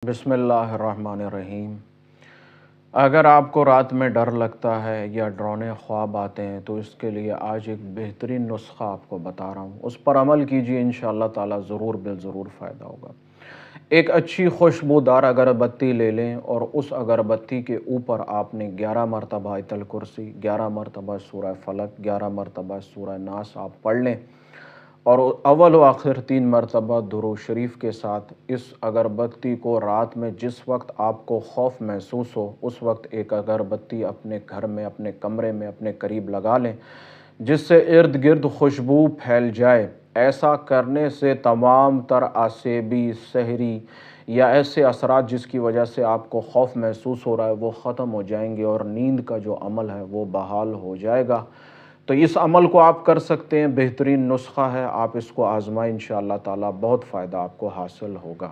بسم اللہ الرحمن الرحیم۔ اگر آپ کو رات میں ڈر لگتا ہے یا ڈراؤنے خواب آتے ہیں تو اس کے لیے آج ایک بہترین نسخہ آپ کو بتا رہا ہوں، اس پر عمل کیجیے، انشاءاللہ تعالی ضرور بالضرور فائدہ ہوگا۔ ایک اچھی خوشبودار اگربتی لے لیں اور اس اگربتی کے اوپر آپ نے 11 مرتبہ آیت الکرسی، 11 مرتبہ سورہ فلق، 11 مرتبہ سورہ ناس آپ پڑھ لیں، اور اول و آخر 3 مرتبہ درود شریف کے ساتھ اس اگربتی کو رات میں جس وقت آپ کو خوف محسوس ہو اس وقت ایک اگربتی اپنے گھر میں، اپنے کمرے میں، اپنے قریب لگا لیں، جس سے ارد گرد خوشبو پھیل جائے۔ ایسا کرنے سے تمام تر اعصابی، سحری یا ایسے اثرات جس کی وجہ سے آپ کو خوف محسوس ہو رہا ہے وہ ختم ہو جائیں گے اور نیند کا جو عمل ہے وہ بحال ہو جائے گا۔ تو اس عمل کو آپ کر سکتے ہیں، بہترین نسخہ ہے، آپ اس کو آزمائیں، انشاءاللہ تعالی بہت فائدہ آپ کو حاصل ہوگا۔